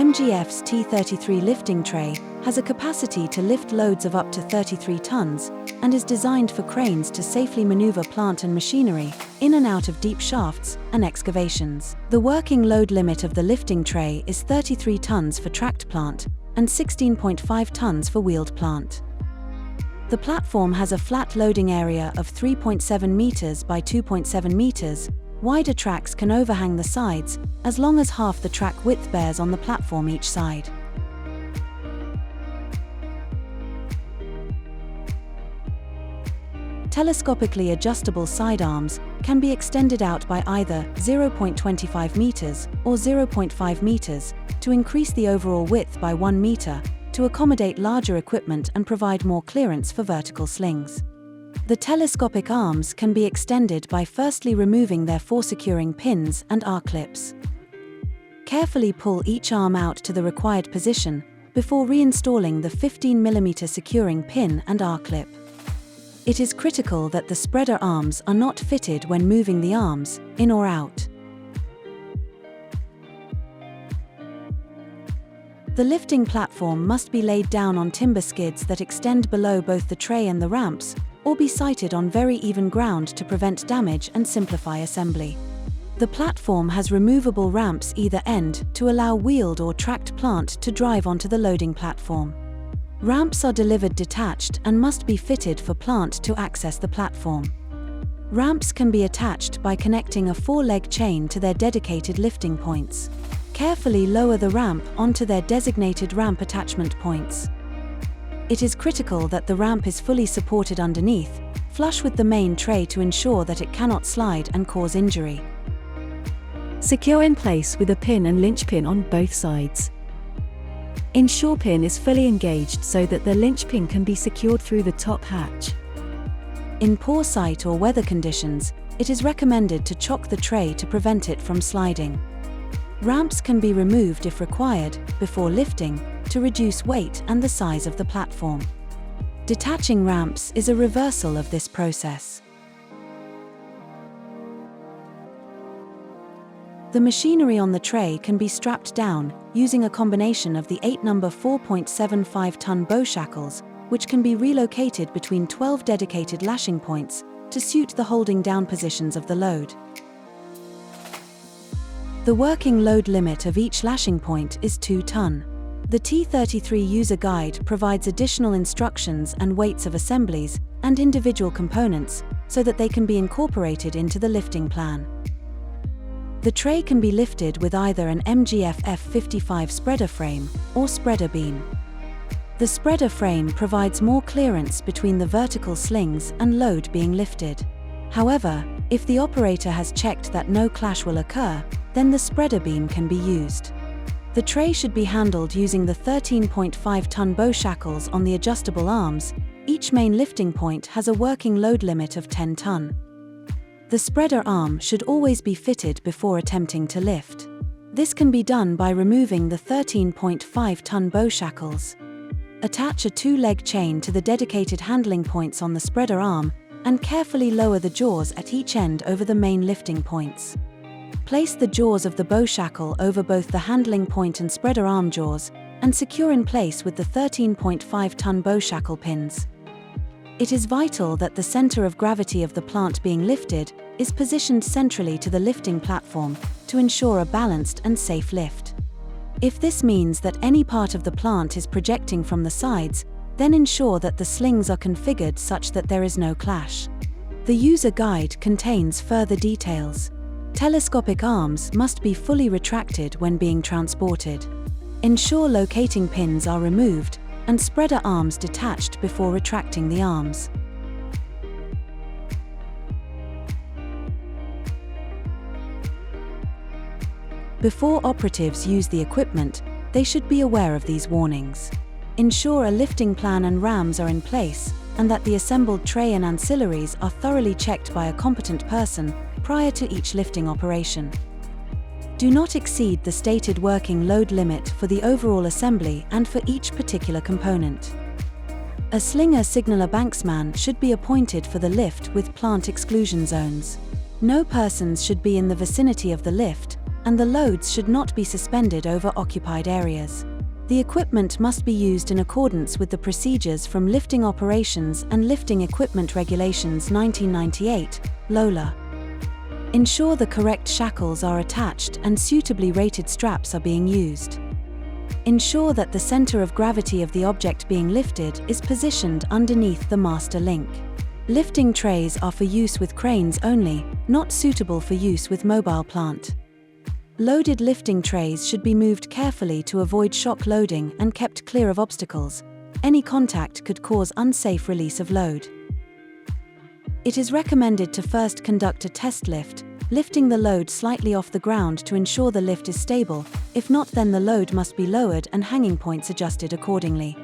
MGF's T33 Lifting Tray has a capacity to lift loads of up to 33 tons and is designed for cranes to safely maneuver plant and machinery in and out of deep shafts and excavations. The working load limit of the lifting tray is 33 tons for tracked plant and 16.5 tons for wheeled plant. The platform has a flat loading area of 3.7 meters by 2.7 meters. Wider tracks can overhang the sides, as long as half the track width bears on the platform each side. Telescopically adjustable side arms can be extended out by either 0.25 meters or 0.5 meters to increase the overall width by 1 meter to accommodate larger equipment and provide more clearance for vertical slings. The telescopic arms can be extended by firstly removing their four-securing pins and R-clips. Carefully pull each arm out to the required position before reinstalling the 15 mm securing pin and R-clip. It is critical that the spreader arms are not fitted when moving the arms in or out. The lifting platform must be laid down on timber skids that extend below both the tray and the ramps, or be sited on very even ground to prevent damage and simplify assembly. The platform has removable ramps either end to allow wheeled or tracked plant to drive onto the loading platform. Ramps are delivered detached and must be fitted for plant to access the platform. Ramps can be attached by connecting a 4-leg chain to their dedicated lifting points. Carefully lower the ramp onto their designated ramp attachment points. It is critical that the ramp is fully supported underneath, flush with the main tray to ensure that it cannot slide and cause injury. Secure in place with a pin and linch pin on both sides. Ensure pin is fully engaged so that the linch pin can be secured through the top hatch. In poor sight or weather conditions, it is recommended to chock the tray to prevent it from sliding. Ramps can be removed if required before lifting to reduce weight and the size of the platform. Detaching ramps is a reversal of this process. The machinery on the tray can be strapped down using a combination of the 8-number 4.75-ton bow shackles, which can be relocated between 12 dedicated lashing points to suit the holding down positions of the load. The working load limit of each lashing point is 2 ton. The T33 user guide provides additional instructions and weights of assemblies and individual components so that they can be incorporated into the lifting plan. The tray can be lifted with either an MGF F55 spreader frame or spreader beam. The spreader frame provides more clearance between the vertical slings and load being lifted. However, if the operator has checked that no clash will occur, then the spreader beam can be used. The tray should be handled using the 13.5-ton bow shackles on the adjustable arms. Each main lifting point has a working load limit of 10 ton. The spreader arm should always be fitted before attempting to lift. This can be done by removing the 13.5-ton bow shackles. Attach a 2-leg chain to the dedicated handling points on the spreader arm and carefully lower the jaws at each end over the main lifting points. Place the jaws of the bow shackle over both the handling point and spreader arm jaws and secure in place with the 13.5-ton bow shackle pins. It is vital that the center of gravity of the plant being lifted is positioned centrally to the lifting platform to ensure a balanced and safe lift. If this means that any part of the plant is projecting from the sides, then ensure that the slings are configured such that there is no clash. The user guide contains further details. Telescopic arms must be fully retracted when being transported. Ensure locating pins are removed and spreader arms detached before retracting the arms. Before operatives use the equipment, they should be aware of these warnings. Ensure a lifting plan and rams are in place, and that the assembled tray and ancillaries are thoroughly checked by a competent person prior to each lifting operation. Do not exceed the stated working load limit for the overall assembly and for each particular component. A slinger signaller banksman should be appointed for the lift with plant exclusion zones. No persons should be in the vicinity of the lift, and the loads should not be suspended over occupied areas. The equipment must be used in accordance with the procedures from Lifting Operations and Lifting Equipment Regulations 1998, LOLA. Ensure the correct shackles are attached and suitably rated straps are being used. Ensure that the center of gravity of the object being lifted is positioned underneath the master link. Lifting trays are for use with cranes only, not suitable for use with mobile plant. Loaded lifting trays should be moved carefully to avoid shock loading and kept clear of obstacles. Any contact could cause unsafe release of load. It is recommended to first conduct a test lift, lifting the load slightly off the ground to ensure the lift is stable. If not, then the load must be lowered and hanging points adjusted accordingly.